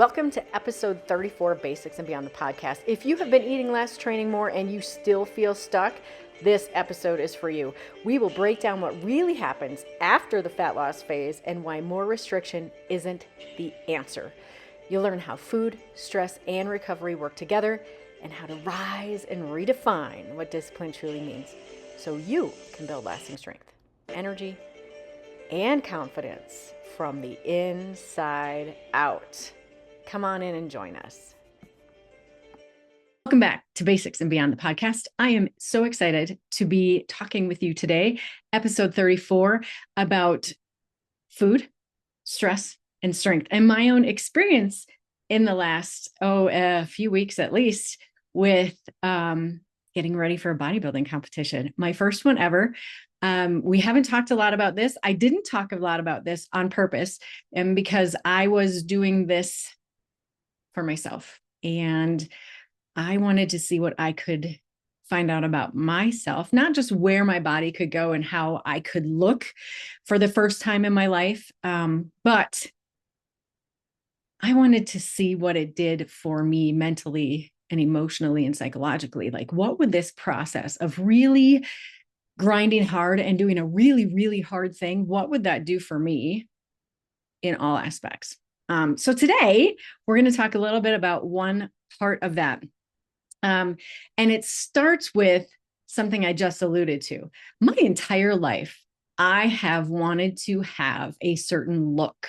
Welcome to episode 34 of Basics and Beyond the podcast. If you have been eating less, training more, and you still feel stuck, this episode is for you. We will break down what really happens after the fat loss phase and why more restriction isn't the answer. You'll learn how food, stress, and recovery work together and how to rise and redefine what discipline truly means so you can build lasting strength, energy, and confidence from the inside out. Come on in and join us. Welcome back to Basics and Beyond the podcast. I am so excited to be talking with you today, episode 34, about food, stress, and strength, and my own experience in the last, a few weeks at least, with getting ready for a bodybuilding competition. My first one ever. We haven't talked a lot about this. I didn't talk a lot about this on purpose, and because I was doing this for myself. And I wanted to see what I could find out about myself, not just where my body could go and how I could look for the first time in my life, but I wanted to see what it did for me mentally and emotionally and psychologically. Like, what would this process of really grinding hard and doing a really, really hard thing, what would that do for me in all aspects? So today we're going to talk a little bit about one part of that. And it starts with something I just alluded to. My entire life, I have wanted to have a certain look.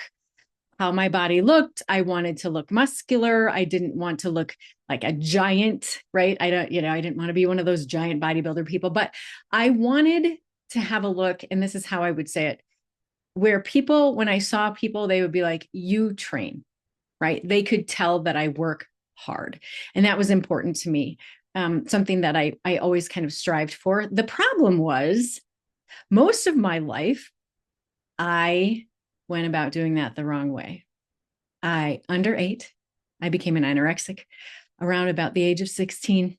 How my body looked, I wanted to look muscular. I didn't want to look like a giant, right? I didn't want to be one of those giant bodybuilder people, but I wanted to have a look, and this is how I would say it, where people, when I saw people, they would be like, you train, right? They could tell that I work hard. And that was important to me. Something that I always kind of strived for. The problem was most of my life, I went about doing that the wrong way. I underate. I became an anorexic around about the age of 16.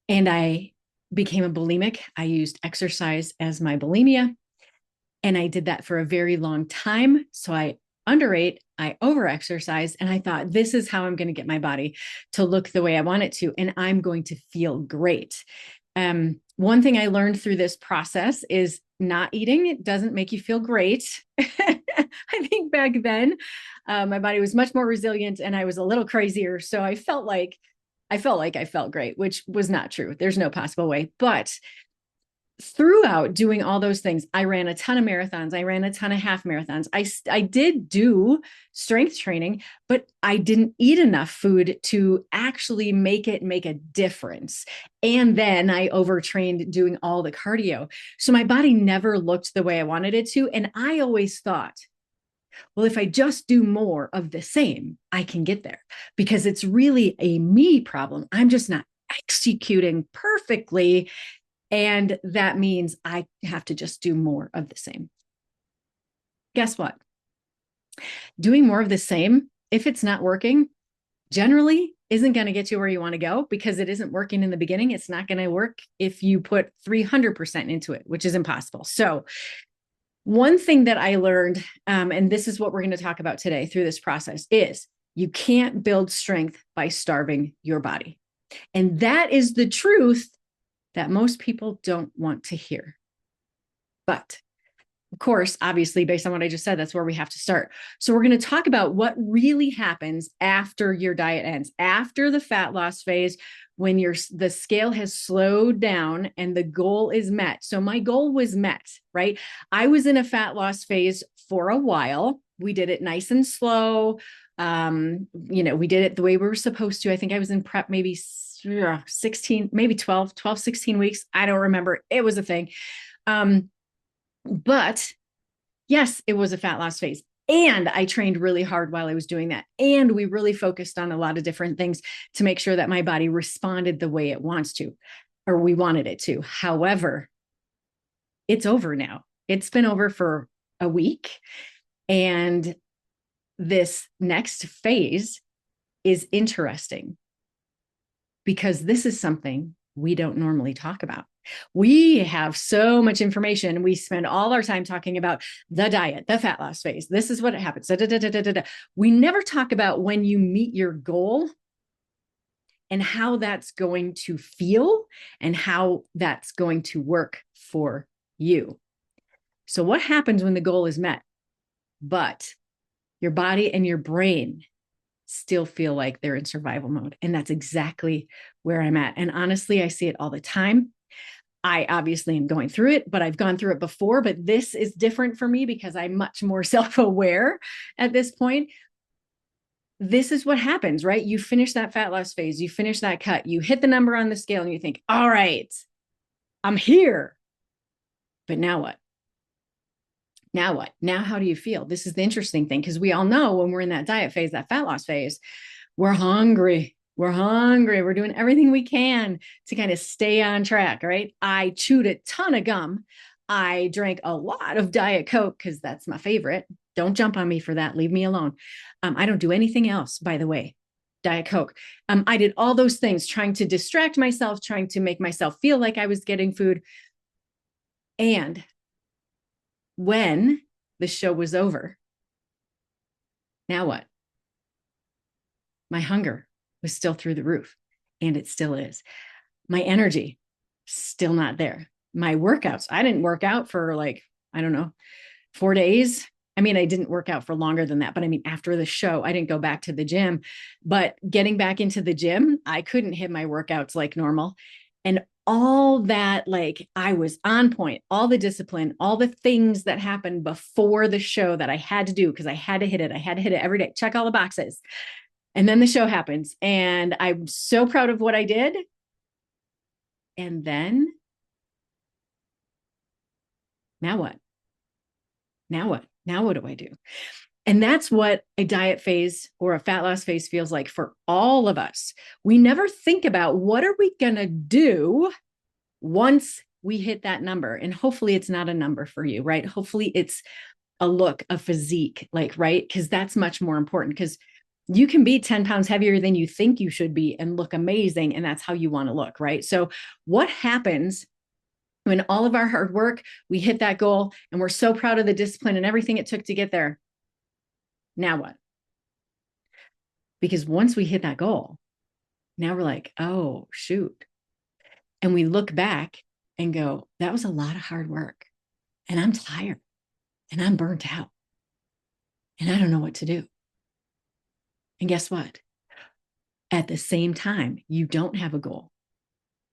And I became a bulimic. I used exercise as my bulimia. And I did that for a very long time. So I underate, I overexercise, and I thought, this is how I'm going to get my body to look the way I want it to, and I'm going to feel great. One thing I learned through this process is not eating. It doesn't make you feel great. I think back then, my body was much more resilient and I was a little crazier. So I felt like I felt great, which was not true. There's no possible way. But throughout doing all those things, I ran a ton of marathons. I ran a ton of half marathons. I did do strength training, but I didn't eat enough food to actually make a difference. And then I overtrained doing all the cardio. So my body never looked the way I wanted it to. And I always thought, well, if I just do more of the same, I can get there, because it's really a me problem. I'm just not executing perfectly. And that means I have to just do more of the same. Guess what? Doing more of the same, if it's not working, generally isn't going to get you where you want to go, because it isn't working in the beginning. It's not going to work if you put 300% into it, which is impossible. So one thing that I learned, and this is what we're going to talk about today through this process, is you can't build strength by starving your body. And that is the truth that most people don't want to hear. But of course, obviously, based on what I just said, that's where we have to start. So we're going to talk about what really happens after your diet ends, after the fat loss phase, when the scale has slowed down and the goal is met. So my goal was met, right? I was in a fat loss phase for a while. We did it nice and slow. We did it the way we were supposed to. I think I was in prep maybe 16, maybe 12, 16 weeks. I don't remember. It was a thing. But yes, it was a fat loss phase. And I trained really hard while I was doing that. And we really focused on a lot of different things to make sure that my body responded the way it wants to, or we wanted it to. However, it's over now. It's been over for a week. And this next phase is interesting, because this is something we don't normally talk about. We have so much information. We spend all our time talking about the diet, the fat loss phase. This is what happens. Da, da, da, da, da, da. We never talk about when you meet your goal and how that's going to feel and how that's going to work for you. So what happens when the goal is met, but your body and your brain still feel like they're in survival mode? And that's exactly where I'm at. And honestly, I see it all the time. I obviously am going through it, but I've gone through it before, but this is different for me because I'm much more self-aware at this point. This is what happens, right? You finish that fat loss phase, you finish that cut, you hit the number on the scale and you think, all right, I'm here. But now what? Now what? Now, how do you feel? This is the interesting thing, because we all know when we're in that diet phase, that fat loss phase, we're hungry. We're hungry. We're doing everything we can to kind of stay on track, right? I chewed a ton of gum. I drank a lot of Diet Coke because that's my favorite. Don't jump on me for that. Leave me alone. I don't do anything else, by the way. Diet Coke. I did all those things trying to distract myself, trying to make myself feel like I was getting food. And when the show was over, now what? My hunger was still through the roof, and it still is. My energy, still not there. My workouts, I didn't work out for like, I don't know, 4 days. I mean, I didn't work out for longer than that, but I mean, after the show, I didn't go back to the gym, but getting back into the gym, I couldn't hit my workouts like normal. And all that, like, I was on point, all the discipline, all the things that happened before the show that I had to do because I had to hit it. I had to hit it every day, check all the boxes. And then the show happens, and I'm so proud of what I did. And then, now what? Now what? Now what do I do? And that's what a diet phase or a fat loss phase feels like for all of us. We never think about what are we going to do once we hit that number. And hopefully it's not a number for you, right? Hopefully it's a look, a physique, like, right? Because that's much more important, because you can be 10 pounds heavier than you think you should be and look amazing. And that's how you want to look, right? So what happens when all of our hard work, we hit that goal and we're so proud of the discipline and everything it took to get there? Now what? Because once we hit that goal, now we're like, oh, shoot. And we look back and go, that was a lot of hard work. And I'm tired and I'm burnt out. And I don't know what to do. And guess what? At the same time, you don't have a goal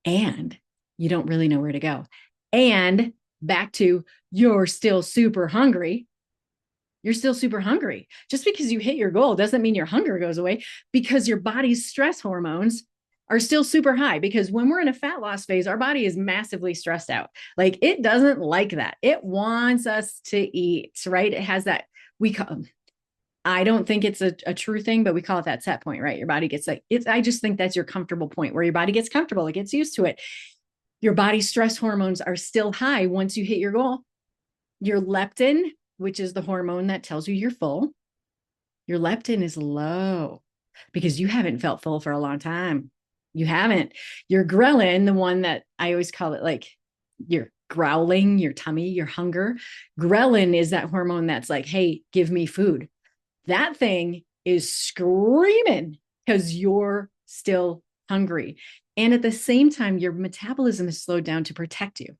and you don't really know where to go. And back to, you're still super hungry. You're still super hungry. Just because you hit your goal doesn't mean your hunger goes away, because your body's stress hormones are still super high. Because when we're in a fat loss phase, our body is massively stressed out. Like, it doesn't like that. It wants us to eat, right? It has that, we call, I don't think it's a true thing, but we call it that set point, right? Your body gets like, I just think that's your comfortable point where your body gets comfortable. It gets used to it. Your body's stress hormones are still high once you hit your goal. Your leptin, which is the hormone that tells you you're full, your leptin is low because you haven't felt full for a long time. You haven't. Your ghrelin, the one that I always call it, like, you're growling, your tummy, your hunger. Ghrelin is that hormone that's like, hey, give me food. That thing is screaming because you're still hungry. And at the same time, your metabolism is slowed down to protect you,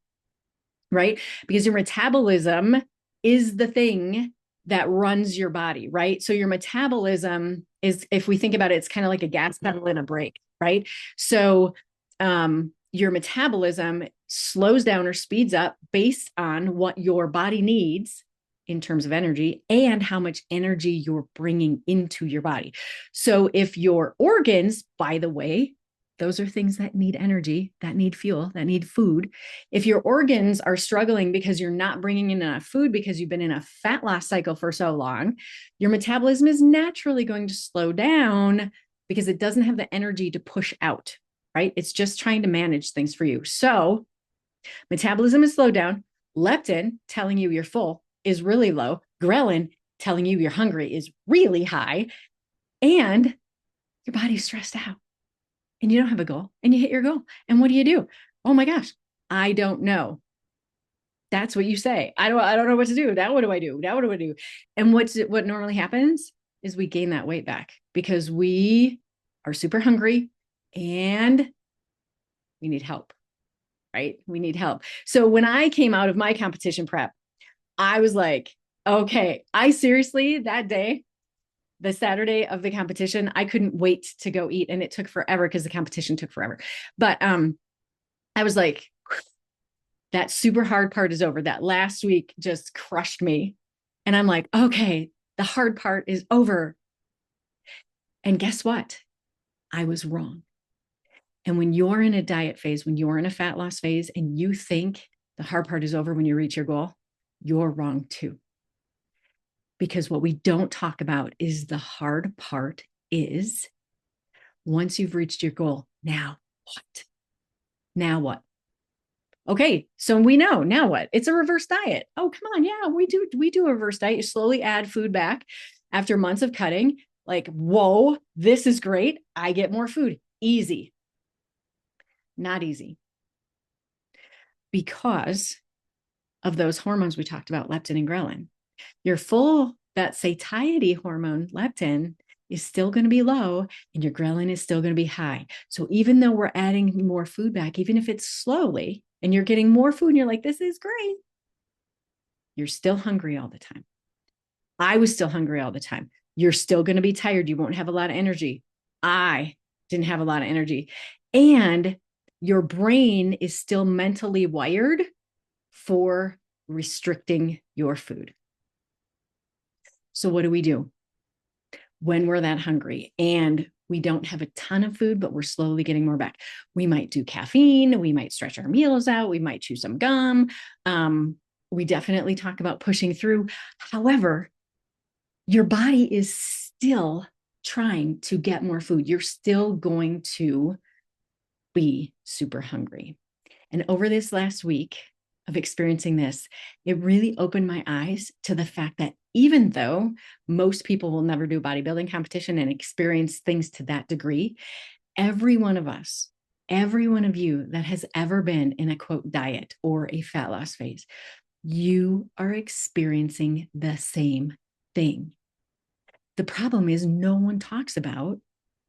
right? Because your metabolism is the thing that runs your body, right? So your metabolism is, if we think about it, it's kind of like a gas pedal and a brake, right? So your metabolism slows down or speeds up based on what your body needs in terms of energy and how much energy you're bringing into your body. So if your organs, by the way, those are things that need energy, that need fuel, that need food. If your organs are struggling because you're not bringing in enough food because you've been in a fat loss cycle for so long, your metabolism is naturally going to slow down because it doesn't have the energy to push out, right? It's just trying to manage things for you. So metabolism is slowed down. Leptin, telling you you're full, is really low. Ghrelin, telling you you're hungry, is really high. And your body's stressed out. And you don't have a goal, and you hit your goal. And what do? Oh my gosh, I don't know. That's what you say. I don't know what to do. Now what do I do? Now what do I do? And what normally happens is we gain that weight back because we are super hungry and we need help, right? We need help. So when I came out of my competition prep, I was like, okay, I seriously that day, the Saturday of the competition, I couldn't wait to go eat, and it took forever because the competition took forever. But I was like, that super hard part is over. That last week just crushed me. And I'm like, okay, the hard part is over. And guess what? I was wrong. And when you're in a diet phase, when you're in a fat loss phase, and you think the hard part is over when you reach your goal, you're wrong too. Because what we don't talk about is the hard part is once you've reached your goal, now what? Now what? Okay, so we know now what? It's a reverse diet. Oh, come on. Yeah, we do a reverse diet. You slowly add food back after months of cutting. Like, whoa, this is great. I get more food. Easy. Not easy. Because of those hormones we talked about, leptin and ghrelin. Your full, that satiety hormone, leptin, is still going to be low and your ghrelin is still going to be high. So even though we're adding more food back, even if it's slowly and you're getting more food and you're like, this is great, you're still hungry all the time. I was still hungry all the time. You're still going to be tired. You won't have a lot of energy. I didn't have a lot of energy. And your brain is still mentally wired for restricting your food. So what do we do when we're that hungry and we don't have a ton of food, but we're slowly getting more back? We might do caffeine. We might stretch our meals out. We might chew some gum. We definitely talk about pushing through. However, your body is still trying to get more food. You're still going to be super hungry. And over this last week of experiencing this, it really opened my eyes to the fact that even though most people will never do bodybuilding competition and experience things to that degree, every one of us, every one of you that has ever been in a quote diet or a fat loss phase, you are experiencing the same thing. The problem is no one talks about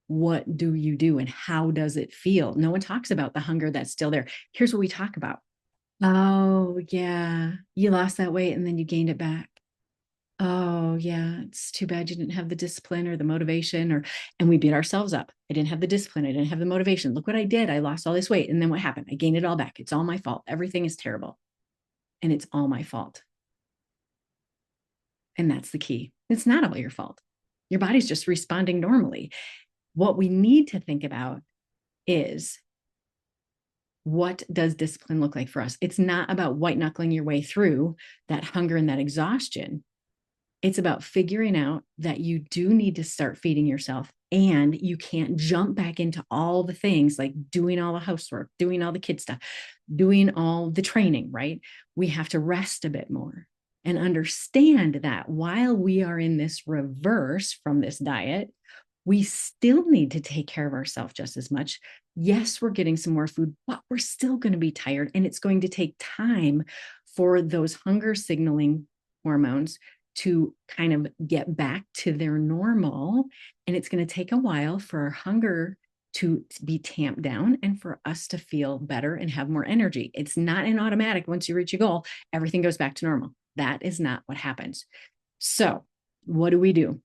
what do you do and how does it feel? No one talks about the hunger that's still there. Here's what we talk about. Oh, yeah, you lost that weight and then you gained it back. Oh, yeah, it's too bad you didn't have the discipline or the motivation, and we beat ourselves up. I didn't have the discipline. I didn't have the motivation. Look what I did. I lost all this weight. And then what happened? I gained it all back. It's all my fault. Everything is terrible. And it's all my fault. And that's the key. It's not all your fault. Your body's just responding normally. What we need to think about is, what does discipline look like for us? It's not about white knuckling your way through that hunger and that exhaustion. It's about figuring out that you do need to start feeding yourself, and you can't jump back into all the things like doing all the housework, doing all the kid stuff, doing all the training, right? We have to rest a bit more and understand that while we are in this reverse from this diet, we still need to take care of ourselves just as much. Yes, we're getting some more food, but we're still going to be tired. And it's going to take time for those hunger signaling hormones to kind of get back to their normal. And it's going to take a while for our hunger to be tamped down and for us to feel better and have more energy. It's not an automatic, once you reach a goal, everything goes back to normal. That is not what happens. So what do we do?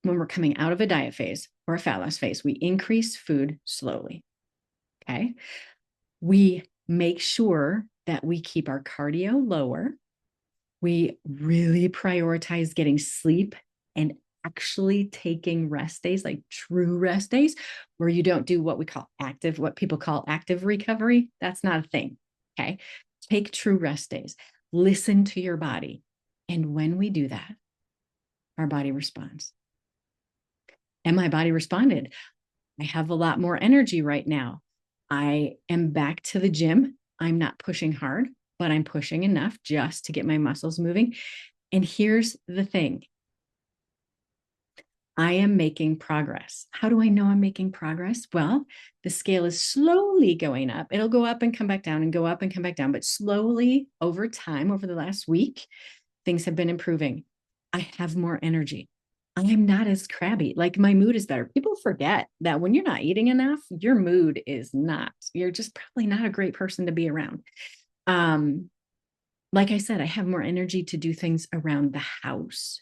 When we're coming out of a diet phase or a fat loss phase, we increase food slowly. Okay. We make sure that we keep our cardio lower. We really prioritize getting sleep and actually taking rest days, like true rest days, where you don't do what people call active recovery. That's not a thing. Okay. Take true rest days. Listen to your body. And when we do that, our body responds. And my body responded. I have a lot more energy right now. I am back to the gym. I'm not pushing hard, but I'm pushing enough just to get my muscles moving. And here's the thing. I am making progress. How do I know I'm making progress? Well, the scale is slowly going up. It'll go up and come back down and go up and come back down, but slowly over time, over the last week, things have been improving. I have more energy. I am not as crabby. Like my mood is better. People forget that when you're not eating enough, your mood is not. You're just probably not a great person to be around. Um, like I said, I have more energy to do things around the house.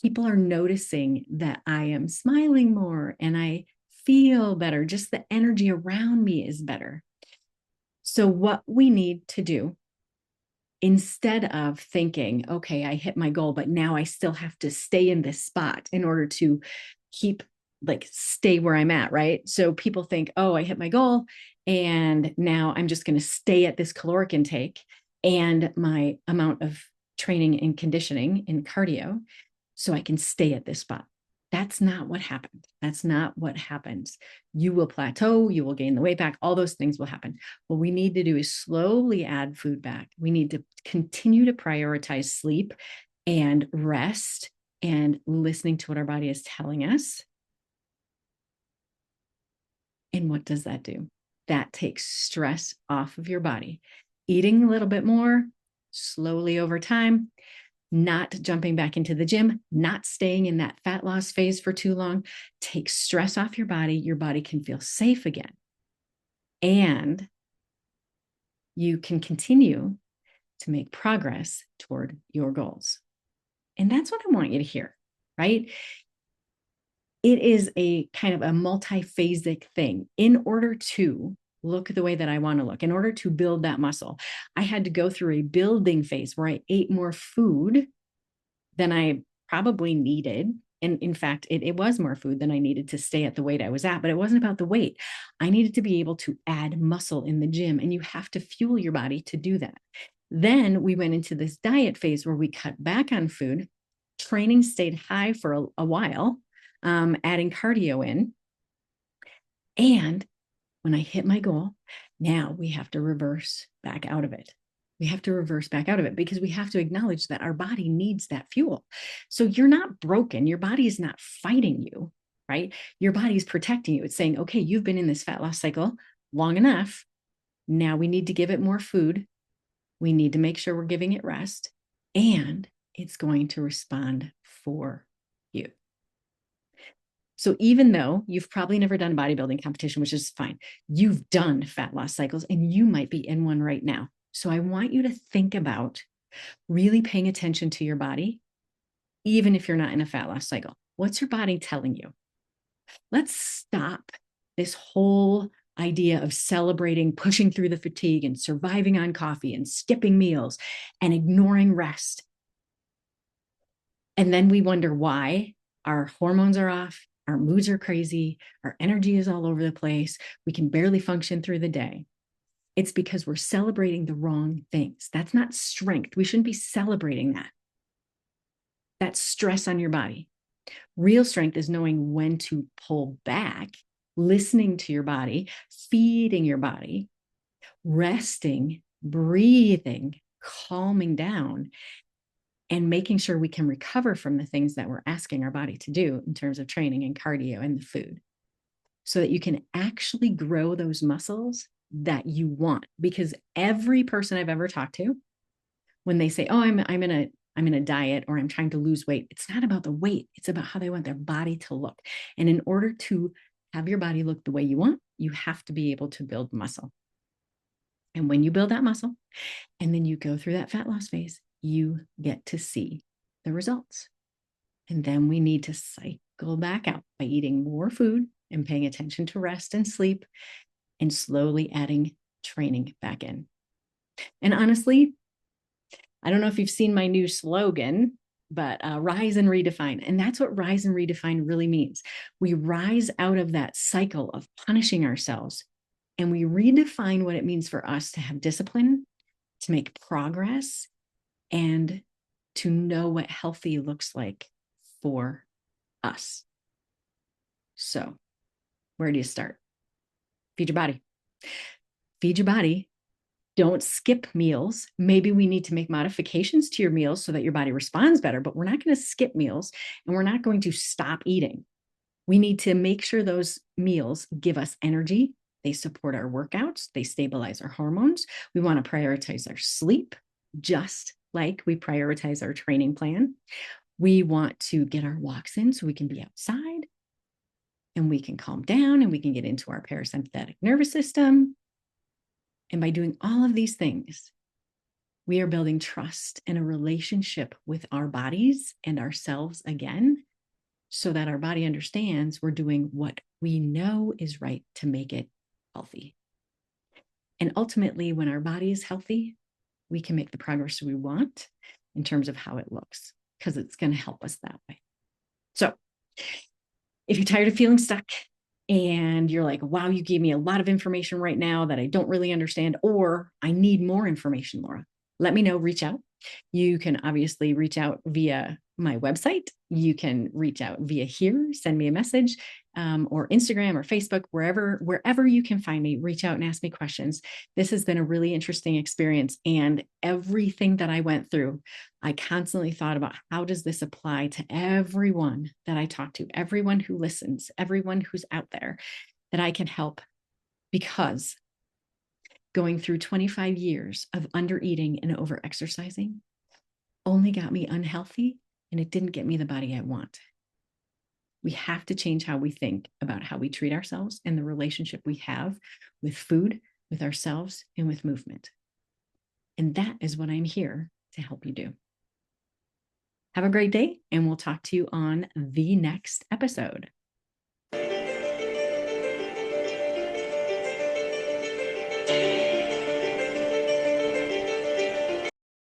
People are noticing that I am smiling more and I feel better. Just the energy around me is better. So, what we need to do instead of thinking, okay, I hit my goal, but now I still have to stay in this spot in order to keep, like, stay where I'm at, right? So, people think, oh, I hit my goal and now I'm just going to stay at this caloric intake and my amount of training and conditioning in cardio so I can stay at this spot. That's not what happened. That's not what happens. You will plateau, you will gain the weight back, all those things will happen. What we need to do is slowly add food back. We need to continue to prioritize sleep and rest and listening to what our body is telling us. And what does that do? That takes stress off of your body. Eating a little bit more slowly over time, not jumping back into the gym, not staying in that fat loss phase for too long, takes stress off your body. Your body can feel safe again. And you can continue to make progress toward your goals. And that's what I want you to hear, right? It is a kind of a multi-phasic thing. In order to look the way that I want to look, in order to build that muscle, I had to go through a building phase where I ate more food than I probably needed. And in fact, it was more food than I needed to stay at the weight I was at, but it wasn't about the weight. I needed to be able to add muscle in the gym, and you have to fuel your body to do that. Then we went into this diet phase where we cut back on food. Training stayed high for a while, adding cardio in. And when I hit my goal, now we have to reverse back out of it. We have to reverse back out of it because we have to acknowledge that our body needs that fuel. So you're not broken. Your body is not fighting you, right? Your body is protecting you. It's saying, okay, you've been in this fat loss cycle long enough. Now we need to give it more food. We need to make sure we're giving it rest, and it's going to respond for you. So even though you've probably never done a bodybuilding competition, which is fine, you've done fat loss cycles and you might be in one right now. So I want you to think about really paying attention to your body, even if you're not in a fat loss cycle. What's your body telling you? Let's stop this whole idea of celebrating, pushing through the fatigue and surviving on coffee and skipping meals and ignoring rest. And then we wonder why our hormones are off, our moods are crazy, our energy is all over the place, we can barely function through the day. It's because we're celebrating the wrong things. That's not strength. We shouldn't be celebrating that. That's stress on your body. Real strength is knowing when to pull back, listening to your body, feeding your body, resting, breathing, calming down, and making sure we can recover from the things that we're asking our body to do in terms of training and cardio and the food, so that you can actually grow those muscles that you want. Because every person I've ever talked to, when they say, oh, I'm in a diet or I'm trying to lose weight, it's not about the weight. It's about how they want their body to look. And in order to have your body look the way you want, you have to be able to build muscle. And when you build that muscle and then you go through that fat loss phase, you get to see the results. And then we need to cycle back out by eating more food and paying attention to rest and sleep and slowly adding training back in. And honestly, I don't know if you've seen my new slogan, but rise and redefine. And that's what rise and redefine really means. We rise out of that cycle of punishing ourselves and we redefine what it means for us to have discipline, to make progress, and to know what healthy looks like for us. So, where do you start? Feed your body. Feed your body Don't skip meals. Maybe we need to make modifications to your meals so that your body responds better, but we're not going to skip meals and we're not going to stop eating. We need to make sure those meals give us energy. They support our workouts. They stabilize our hormones. We want to prioritize our sleep, just like we prioritize our training plan. We want to get our walks in so we can be outside and we can calm down and we can get into our parasympathetic nervous system. And by doing all of these things, we are building trust and a relationship with our bodies and ourselves again, so that our body understands we're doing what we know is right to make it healthy. And ultimately, when our body is healthy, we can make the progress we want in terms of how it looks, because it's going to help us that way. So if you're tired of feeling stuck and you're like, wow, you gave me a lot of information right now that I don't really understand, or I need more information, Laura, let me know, reach out. You can obviously reach out via my website. You can reach out via here, send me a message, or Instagram or Facebook, wherever you can find me, reach out and ask me questions. This has been a really interesting experience. And everything that I went through, I constantly thought about, how does this apply to everyone that I talk to, everyone who listens, everyone who's out there that I can help? Because going through 25 years of under eating and over exercising only got me unhealthy, and it didn't get me the body I want. We have to change how we think about how we treat ourselves and the relationship we have with food, with ourselves, and with movement. And that is what I'm here to help you do. Have a great day, and we'll talk to you on the next episode.